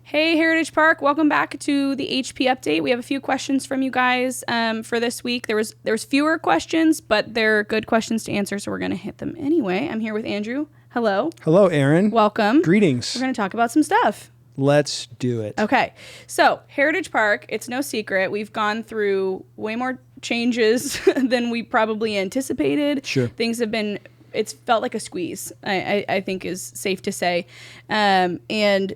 Hey, Heritage Park, welcome back to the HP update. We have a few questions from you guys for this week. There was fewer questions, but they're good questions to answer, so we're going to hit them anyway. I'm here with Andrew. Hello. Hello, Aaron. Welcome. Greetings. We're going to talk about some stuff. Let's do it. Okay. So, Heritage Park, it's no secret. We've gone through way more changes than we probably anticipated. Sure. Things have been, it's felt like a squeeze, I think is safe to say. And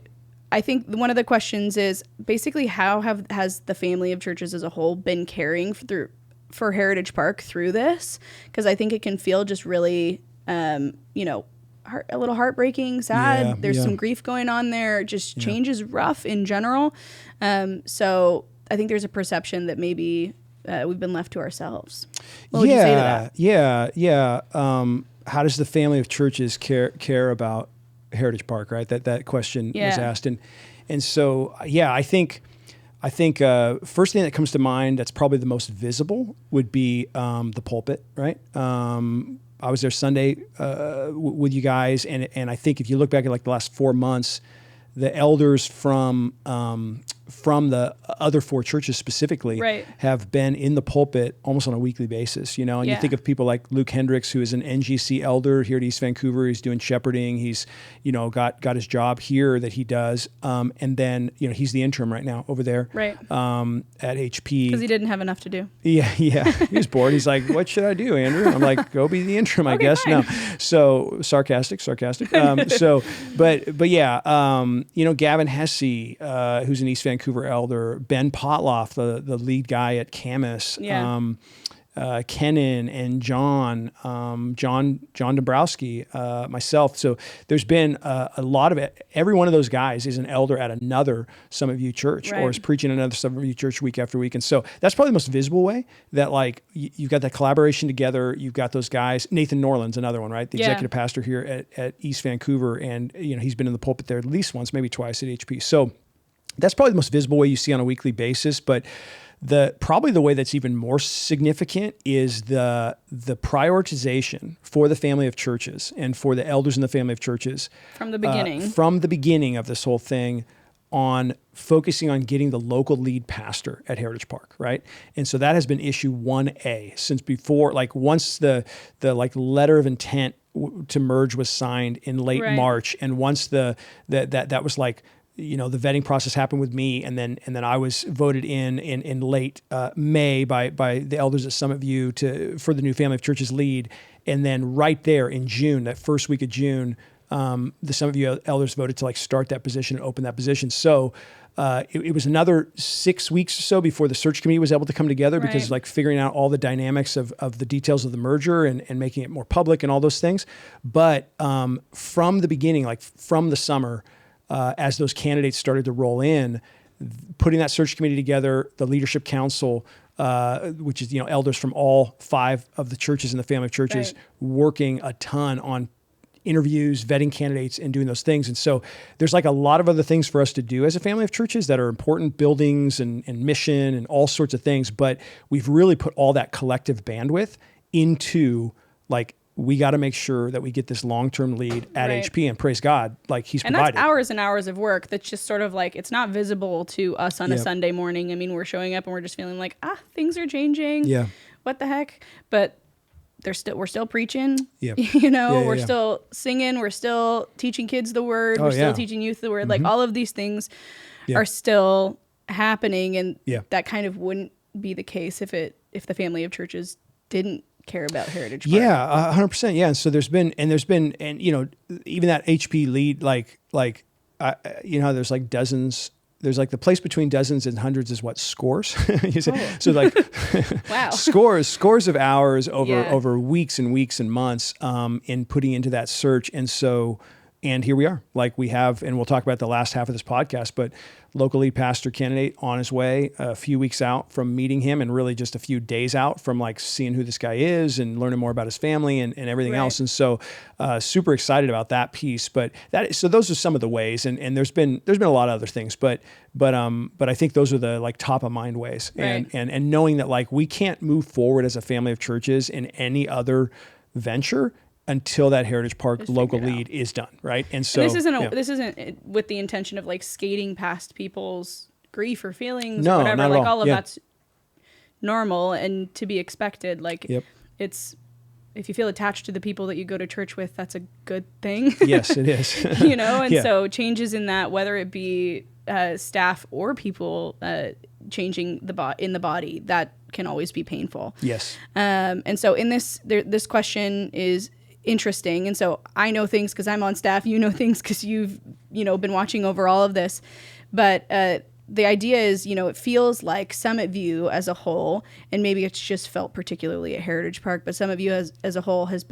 I think one of the questions is basically has the family of churches as a whole been caring for Heritage Park through this? Because I think it can feel just really, a little heartbreaking, sad. Yeah, There's some grief going on there. Just change is rough in general. So I think there's a perception that maybe we've been left to ourselves. What would you say to that? Yeah. How does the family of churches care about Heritage Park, right? That question was asked. And so, I think first thing that comes to mind that's probably the most visible would be the pulpit, right? I was there Sunday with you guys, and I think if you look back at like the last 4 months, the elders from the other four churches specifically have been in the pulpit almost on a weekly basis, and you think of people like Luke Hendricks, who is an NGC elder here at East Vancouver. He's doing shepherding. He's, got his job here that he does. And then, he's the interim right now over there at HP. Because he didn't have enough to do. Yeah. He was bored. He's like, what should I do, Andrew? I'm like, go be the interim, I guess. Fine. No. So sarcastic. But Gavin Hesse, who's an East Vancouver elder, Ben Potloff, the lead guy at Camus, Kenan and John Dombrowski, myself. So there's been a lot of it. Every one of those guys is an elder at another Some of You church or is preaching another Some of You church week after week. And so that's probably the most visible way that like you've got that collaboration together. You've got those guys. Nathan Norland's another one, right? The executive pastor here at East Vancouver. And, he's been in the pulpit there at least once, maybe twice at HP. So that's probably the most visible way you see on a weekly basis. But probably the way that's even more significant is the prioritization for the family of churches and for the elders in the family of churches From the beginning. From the beginning of this whole thing on focusing on getting the local lead pastor at Heritage Park, right? And so that has been issue 1A since before, like once the like letter of intent to merge was signed in late March, and once that was like, the vetting process happened with me, and then I was voted in late May by the elders at Some of You for the new family of churches lead, and then right there in June, that first week of June, the Some of You elders voted to like start that position and open that position. So it was another 6 weeks or so before the search committee was able to come together because like figuring out all the dynamics of the details of the merger and making it more public and all those things. But from the beginning, like from the summer, as those candidates started to roll in, putting that search committee together, the leadership council, which is, elders from all 5 of the churches in the family of churches, working a ton on interviews, vetting candidates, and doing those things. And so there's like a lot of other things for us to do as a family of churches that are important, buildings and mission and all sorts of things. But we've really put all that collective bandwidth into like, we got to make sure that we get this long-term lead at HP, and praise God, like he's provided. And that's hours and hours of work. That's just sort of like, it's not visible to us on a Sunday morning. I mean, we're showing up and we're just feeling like, things are changing. Yeah. What the heck? But we're still preaching. Yeah. We're still singing. We're still teaching kids the word. We're still teaching youth the word. Like all of these things are still happening, and that kind of wouldn't be the case if the family of churches didn't care about Heritage Park. Yeah, 100%. Yeah. And so there's been, even that HP lead, like, how there's like dozens, there's like the place between dozens and hundreds is what, scores? So like wow. scores of hours over weeks and weeks and months in putting into that search. And here we are, like we have, and we'll talk about the last half of this podcast, but local lead pastor candidate on his way, a few weeks out from meeting him, and really just a few days out from like seeing who this guy is and learning more about his family and everything else. And so super excited about that piece. So those are some of the ways, and there's been a lot of other things, but I think those are the like top of mind ways. And knowing that like we can't move forward as a family of churches in any other venture until that Heritage Park Just local figure it lead is done, right? And so And this isn't yeah. this isn't with the intention of like skating past people's grief or feelings No, or whatever. not at Like all. all of Yeah. that's normal and to be expected. Like Yep. it's if you feel attached to the people that you go to church with, that's a good thing. Yes, it is. You know, and Yeah. so changes in that, whether it be staff or people changing in the body, that can always be painful. Yes. And so in this question is interesting. And so I know things because I'm on staff. You know things because you've, been watching over all of this. But the idea is, it feels like Summit View as a whole, and maybe it's just felt particularly at Heritage Park, but Summit View as a whole has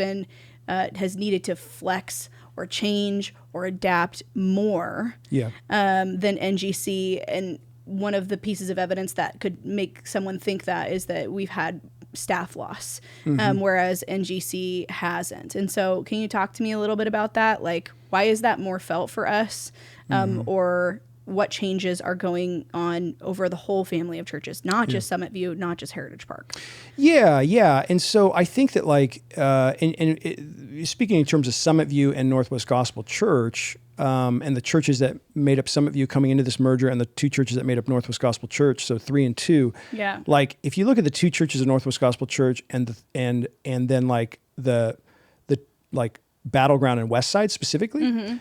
needed to flex or change or adapt more Yeah. than NGC. And one of the pieces of evidence that could make someone think that is that we've had staff loss, whereas NGC hasn't. And so can you talk to me a little bit about that? Like, why is that more felt for us? Or what changes are going on over the whole family of churches, not just Summit View, not just Heritage Park? Yeah. And so I think that speaking in terms of Summit View and Northwest Gospel Church, and the churches that made up Summit View coming into this merger and the two churches that made up Northwest Gospel Church, so 3 and 2. Yeah. Like if you look at the two churches of Northwest Gospel Church and then like the like Battleground and West Side specifically,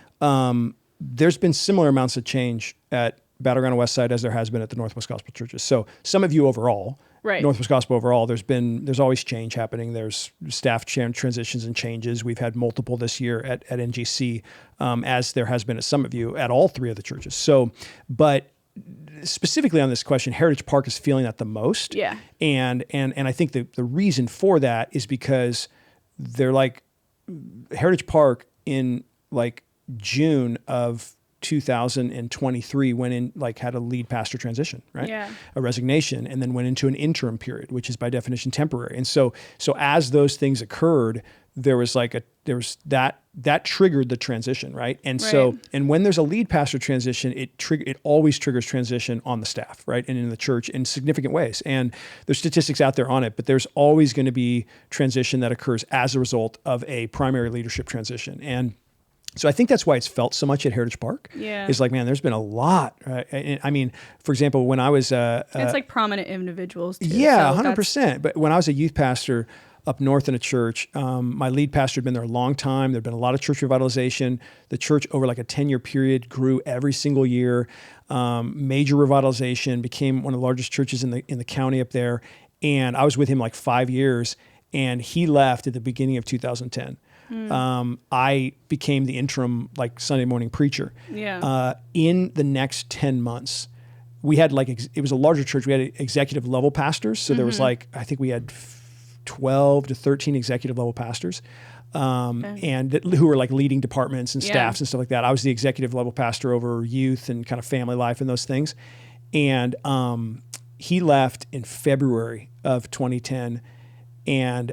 there's been similar amounts of change at Battleground and West Side as there has been at the Northwest Gospel churches. So Summit View overall, Right. Northwest Gospel overall, there's always change happening. There's staff transitions and changes. We've had multiple this year at NGC, as there has been at Summit View at all three of the churches. So, but specifically on this question, Heritage Park is feeling that the most. Yeah. And I think the reason for that is because they're like Heritage Park in like June of 2023 went in, like had a lead pastor transition, right? Yeah. A resignation, and then went into an interim period, which is by definition temporary. And so as those things occurred, there was that triggered the transition, right? And so, Right. and when there's a lead pastor transition, it always triggers transition on the staff, right? And in the church in significant ways. And there's statistics out there on it, but there's always going to be transition that occurs as a result of a primary leadership transition. And so I think that's why it's felt so much at Heritage Park. Yeah. It's like, man, there's been a lot. Right? I mean, for example, when I was It's like prominent individuals too. yeah, so 100%. But when I was a youth pastor up north in a church, my lead pastor had been there a long time. There'd been a lot of church revitalization. The church over like a 10-year period grew every single year. Major revitalization, became one of the largest churches in the county up there. And I was with him like 5 years, and he left at the beginning of 2010. I became the interim like Sunday morning preacher. Yeah. In the next 10 months, we had like, it was a larger church. We had executive level pastors. So there was like, I think we had 12 to 13 executive level pastors, and who were like leading departments and staffs and stuff like that. I was the executive level pastor over youth and kind of family life and those things. And he left in February of 2010, and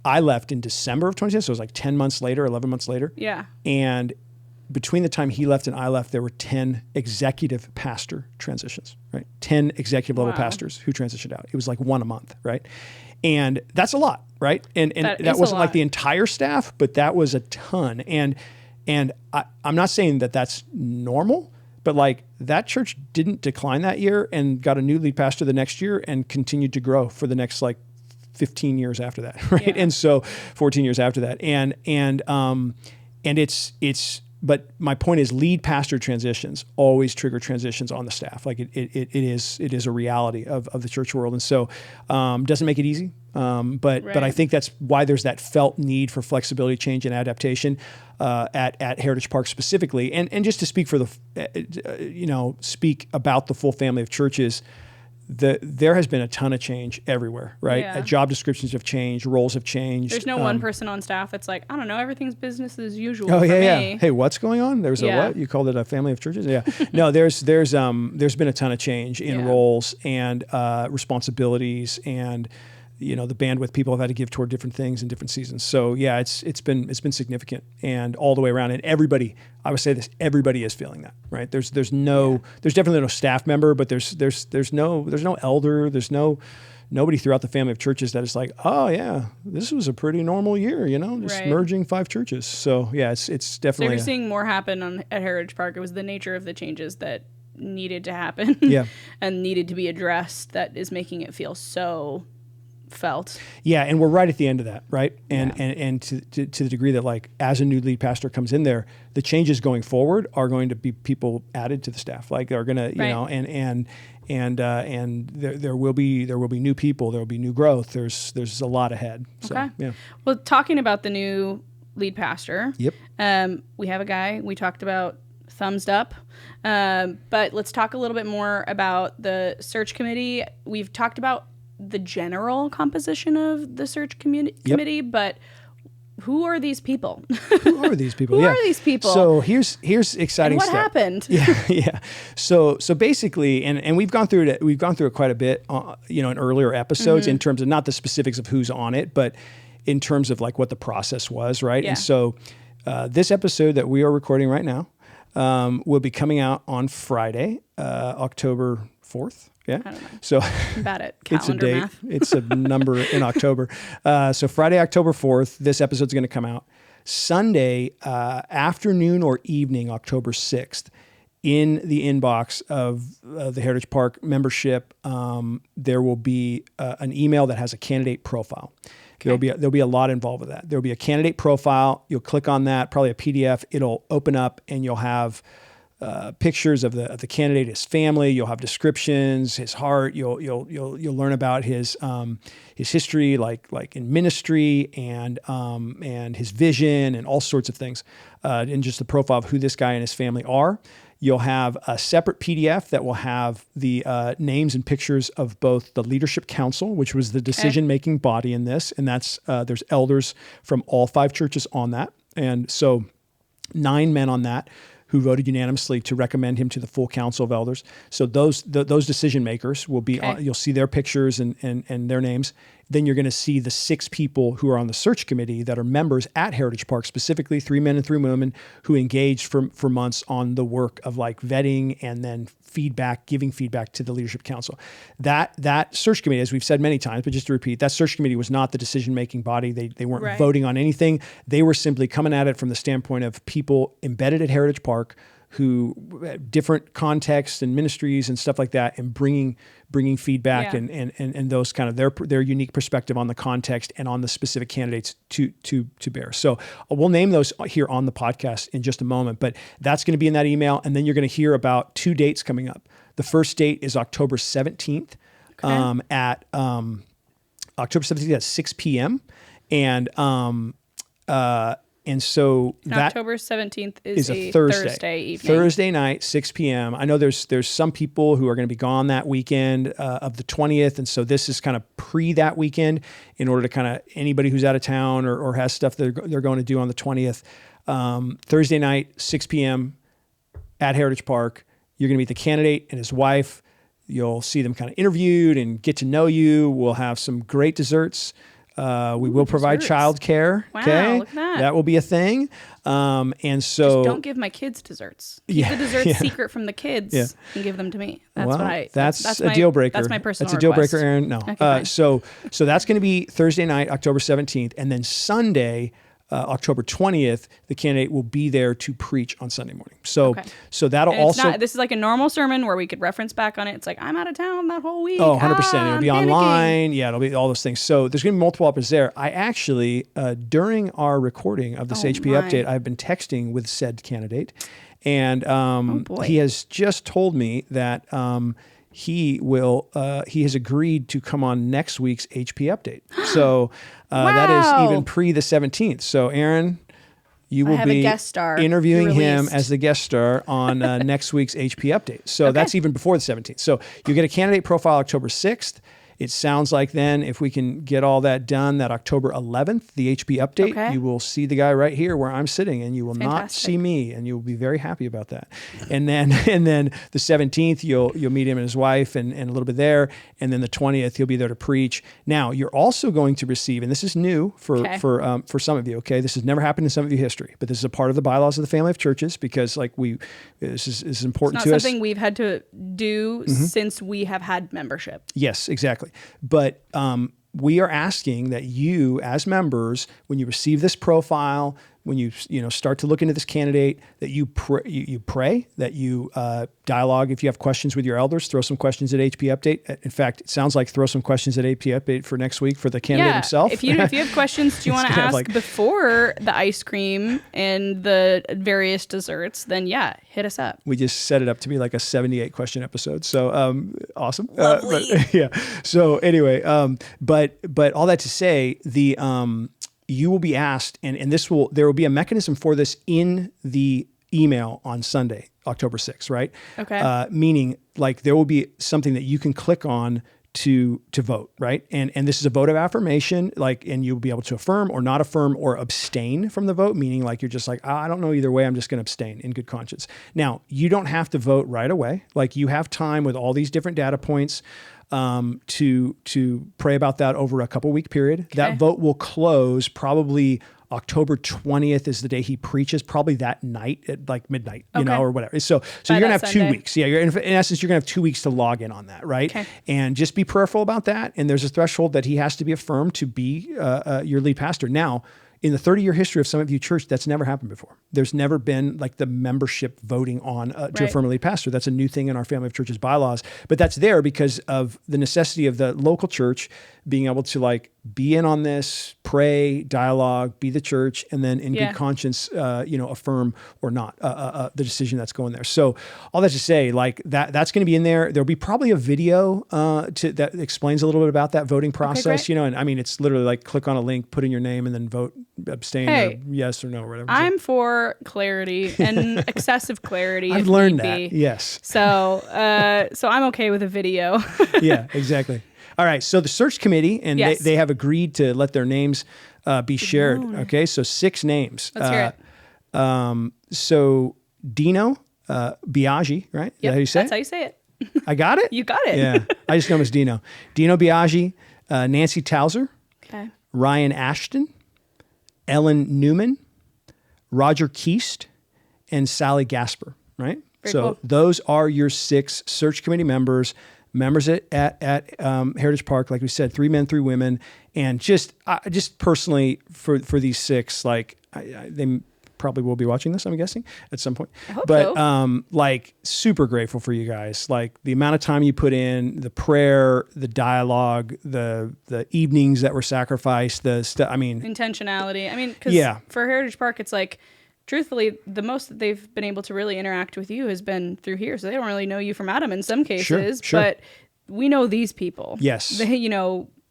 I left in December of 2010, so it was like 10 months later, 11 months later. Yeah. And between the time he left and I left, there were 10 executive pastor transitions, right? 10 executive level pastors who transitioned out. It was like one a month, right? And that's a lot, right? And that wasn't like the entire staff, but that was a ton. And I'm not saying that that's normal, but like that church didn't decline that year and got a new lead pastor the next year and continued to grow for the next like 15 years after that, right? Yeah. And so 14 years after that. And it's but my point is lead pastor transitions always trigger transitions on the staff. Like it is a reality of the church world. And so doesn't make it easy. But I think that's why there's that felt need for flexibility, change, and adaptation at Heritage Park specifically. And just to speak for speak about the full family of churches, there has been a ton of change everywhere, right? Yeah. Job descriptions have changed, roles have changed. There's no one person on staff that's like, I don't know, everything's business as usual. Oh for yeah. me. Hey, what's going on? There's a what? You called it a family of churches? Yeah. No, there's been a ton of change in roles and responsibilities, and the bandwidth people have had to give toward different things in different seasons. So yeah, it's been significant and all the way around. And everybody, I would say this, everybody is feeling that, right? There's definitely no staff member, but there's no elder, there's no nobody throughout the family of churches that is like, oh yeah, this was a pretty normal year, just Right. merging 5 churches. So yeah, it's So definitely you're seeing more happen at Heritage Park. It was the nature of the changes that needed to happen Yeah. and needed to be addressed that is making it feel so felt. Yeah, and we're right at the end of that, right? And Yeah. and to the degree that like as a new lead pastor comes in there, the changes going forward are going to be people added to the staff. Like they're gonna, Right. and there will be new people, there will be new growth. There's a lot ahead. So, Okay. yeah. Well, talking about the new lead pastor, Yep. we have a guy we talked about, thumbs up, but let's talk a little bit more about the search committee. We've talked about the general composition of the search committee, but who are these people? Who are these people? Who are these people? So here's exciting And what stuff. happened? Yeah. So basically, and we've gone through it quite a bit, in earlier episodes in terms of not the specifics of who's on it, but in terms of like what the process was, right? Yeah. And so this episode that we are recording right now will be coming out on Friday, October 4th. Yeah. I don't know. So I'm bad at it's a calendar date. math. It's a number in October. So Friday, October 4th, this episode's going to come out. Sunday afternoon or evening, October 6th, in the inbox of the Heritage Park membership, there will be an email that has a candidate profile. There'll be a lot involved with that. There'll be a candidate profile. You'll click on that, probably a PDF. It'll open up, and you'll have pictures of the candidate, his family. You'll have descriptions, his heart. You'll learn about his history, like in ministry, and his vision, and all sorts of things, and just the profile of who this guy and his family are. You'll have a separate PDF that will have the names and pictures of both the Leadership Council, which was the decision-making body in this, and that's there's elders from all 5 churches on that, and so 9 men on that who voted unanimously to recommend him to the full council of elders. So those decision makers will be on, you'll see their pictures and their names. Then you're going to see the 6 people who are on the search committee that are members at Heritage Park, specifically 3 men and 3 women who engaged for months on the work of like vetting and then giving feedback to the Leadership Council. That search committee, as we've said many times, but just to repeat, that search committee was not the decision-making body. They weren't Right. voting on anything. They were simply coming at it from the standpoint of people embedded at Heritage Park who different contexts and ministries and stuff like that, and bringing feedback Yeah. and those kind of their unique perspective on the context and on the specific candidates to bear. So we'll name those here on the podcast in just a moment, but that's going to be in that email. And then you're going to hear about 2 dates coming up. The first date is October 17th at October 17th at 6 p.m. And so that October 17th is a Thursday evening. Thursday night, 6 p.m. I know there's some people who are going to be gone that weekend of the 20th. And so this is kind of pre that weekend in order to kind of anybody who's out of town or has stuff that they're going to do on the 20th. Thursday night, 6 p.m. at Heritage Park. You're going to meet the candidate and his wife. You'll see them kind of interviewed and get to know you. We'll have some great desserts. We will provide desserts. childcare. Wow, Okay, look at that. That will be a thing. And so Just don't give my kids desserts. Keep the desserts secret from the kids and give them to me. That's well, what I. that's a my, deal breaker. That's my personal. That's a deal request. breaker, Aaron. No. Okay, fine. So that's going to be Thursday night, October 17th, and then Sunday, October 20th, the candidate will be there to preach on Sunday morning. So that'll And it's also. not, this is like a normal sermon where we could reference back on it. It's like, I'm out of town that whole week. Oh, 100%. It'll be I'm panicking. online. Yeah, it'll be all those things. So there's going to be multiple uppers there. I actually, during our recording of this HP my. update, I've been texting with said candidate. And boy. he has just told me that he has agreed to come on next week's HP update. So that Wow. is even pre the 17th. So Aaron, you will have a be guest star interviewing him released. as the guest star on next week's HP update. So that's even before the 17th. So you get a candidate profile October 6th. It sounds like then if we can get all that done, that October 11th, the HB update, you will see the guy right here where I'm sitting, and you will not see me, and you will be very happy about that. And then the 17th, you'll meet him and his wife and a little bit there. And then the 20th, he'll be there to preach. Now, you're also going to receive, and this is new for some of you, okay? This has never happened in some of your history, but this is a part of the bylaws of the family of churches because this is important It's to not us. something we've had to do since we have had membership. Yes, exactly. exactly. But we are asking that you, as members, when you receive this profile, when you start to look into this candidate, that you pray, that you dialogue. If you have questions with your elders, throw some questions at HP Update. In fact, it sounds like throw some questions at HP Update for next week for the candidate himself. If you have questions, do you want to ask before the ice cream and the various desserts? Then hit us up. We just set it up to be like a 78 question episode. So awesome. Lovely. So anyway, but all that to say, you will be asked, and there will be a mechanism for this in the email on Sunday, October 6th, right? Okay. Meaning like there will be something that you can click on to vote, right? And this is a vote of affirmation, and you'll be able to affirm or not affirm or abstain from the vote, meaning like you're just like, I don't know either way, I'm just going to abstain in good conscience. Now, you don't have to vote right away. Like you have time with all these different data points to pray about that over a couple week period. Okay. That vote will close probably October 20th is the day he preaches, probably that night at like midnight, or whatever. So you're going to have Sunday. 2 weeks. Yeah. In essence, you're going to have 2 weeks to log in on that. Right. Okay. And just be prayerful about that. And there's a threshold that he has to be affirmed to be your lead pastor. Now, in the 30-year history of Summit View Church, that's never happened before. There's never been like the membership voting on to affirm a lead pastor. That's a new thing in our family of churches bylaws. But that's there because of the necessity of the local church being able to like be in on this, pray, dialogue, be the church, and then in good conscience, affirm or not the decision that's going there. So all that to say, like that's going to be in there. There'll be probably a video that explains a little bit about that voting process. Okay, and I mean it's literally like click on a link, put in your name, and then vote, abstain, or yes or no, or whatever. I'm for clarity and excessive clarity. I've learned that. Yes. So I'm okay with a video. Yeah, exactly. All right. So the search committee, and they have agreed to let their names be shared. Okay. So 6 names. Let's hear it. So Dino Biagi, right? Yep, Is that how you say that's how you say it. I got it? You got it. Yeah. I just know him as Dino. Dino Biagi, Nancy Towser, okay. Ryan Ashton, Ellen Newman, Roger Keast, and Sally Gasper, right? Very so cool. Those are your 6 search committee members at Heritage Park. Like we said, 3 men, 3 women. And just personally for these 6, like they probably will be watching this, I'm guessing, at some point. I hope so. Like super grateful for you guys. Like the amount of time you put in, the prayer, the dialogue, the evenings that were sacrificed, intentionality. I mean, because for Heritage Park, it's like, truthfully, the most that they've been able to really interact with you has been through here. So they don't really know you from Adam in some cases, sure. But we know these people. Yes.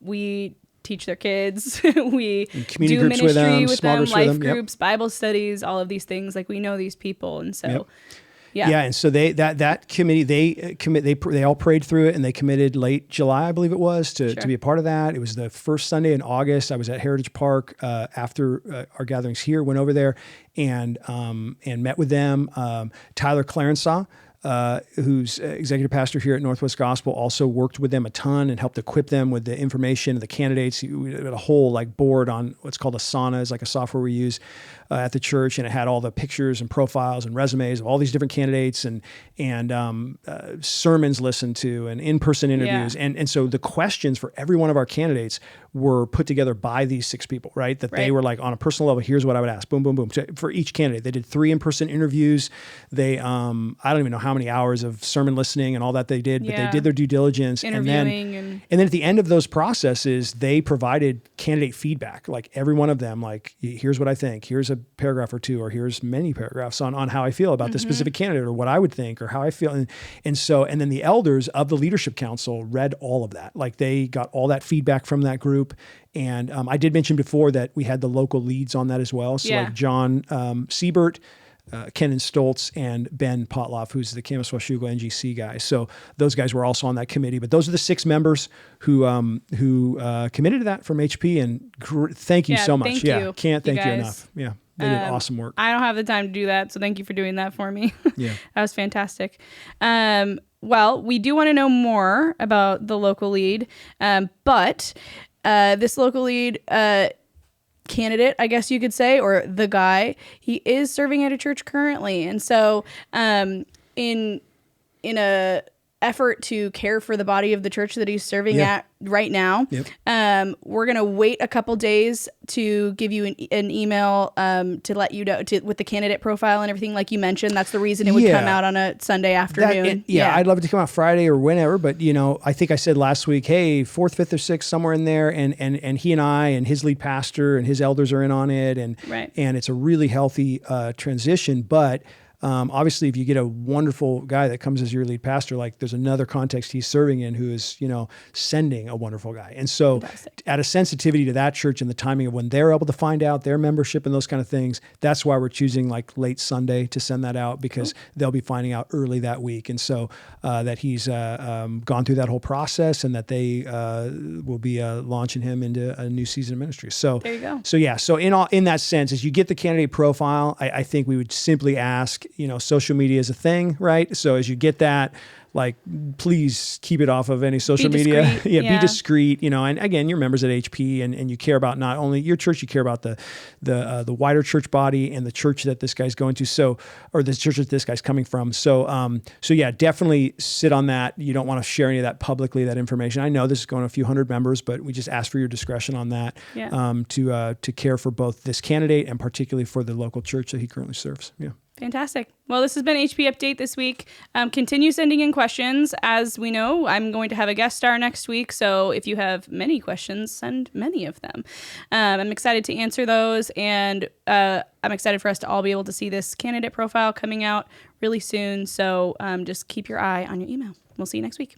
We teach their kids. We community do groups ministry with them, groups life with them. groups, Bible studies, all of these things. Like we know these people. And so... Yep. Yeah. And so that committee, they all prayed through it, and they committed late July, I believe it was, to be a part of that. It was the first Sunday in August. I was at Heritage Park after our gatherings here, went over there and met with them. Tyler Clarensaw, who's executive pastor here at Northwest Gospel, also worked with them a ton and helped equip them with the information, the candidates. We had a whole like board on what's called Asana, is like a software we use at the church, and it had all the pictures and profiles and resumes of all these different candidates and sermons listened to and in-person interviews. Yeah. And so the questions for every one of our candidates were put together by these 6 people, right? They were like on a personal level, here's what I would ask, boom, boom, boom. For each candidate, they did 3 in-person interviews. They, I don't even know how many hours of sermon listening and all that they did, but they did their due diligence. Interviewing and then at the end of those processes, they provided candidate feedback. Like every one of them, like, here's what I think, here's a paragraph or 2, or here's many paragraphs on how I feel about this specific candidate or what I would think or how I feel. And then the elders of the leadership council read all of that. Like they got all that feedback from that group. And I did mention before that we had the local leads on that as well. So like John Siebert, Kenan Stoltz, and Ben Potloff, who's the Camas Washougal NGC guy. So those guys were also on that committee. But those are the 6 members who committed to that from HP. And thank you so much. Thank you. Can't thank you enough. Yeah. They did awesome work. I don't have the time to do that, so thank you for doing that for me. Yeah. That was fantastic. Well, we do want to know more about the local lead, but this local lead candidate, I guess you could say, or the guy, he is serving at a church currently. And so in a effort to care for the body of the church that he's serving Yeah. at right now. Yep. We're going to wait a couple days to give you an email to let you know with the candidate profile and everything, like you mentioned. That's the reason it would come Yeah. out on a Sunday afternoon. I'd love it to come out Friday or whenever, but I think I said last week, hey, 4th, 5th, or 6th, somewhere in there, and he and I and his lead pastor and his elders are in on it, and Right. and it's a really healthy transition, but. Obviously, if you get a wonderful guy that comes as your lead pastor, like there's another context he's serving in who is, sending a wonderful guy. And so Fantastic. at a sensitivity to that church and the timing of when they're able to find out their membership and those kind of things, that's why we're choosing like late Sunday to send that out, because they'll be finding out early that week. And so that he's gone through that whole process, and that they will be launching him into a new season of ministry. So There you go. So yeah, so in that sense, as you get the candidate profile, I think we would simply ask, social media is a thing, right? So as you get that, like, please keep it off of any social Be media. discreet, Be yeah. discreet, and again, you're members at HP, and you care about not only your church, you care about the wider church body and the church that this guy's going to. So, or the church that this guy's coming from. So yeah, definitely sit on that. You don't want to share any of that publicly, that information. I know this is going to a few hundred members, but we just ask for your discretion on that. Yeah. To care for both this candidate and particularly for the local church that he currently serves. Yeah. Fantastic. Well, this has been HP Update this week. Continue sending in questions. As we know, I'm going to have a guest star next week. So if you have many questions, send many of them. I'm excited to answer those. And I'm excited for us to all be able to see this candidate profile coming out really soon. So just keep your eye on your email. We'll see you next week.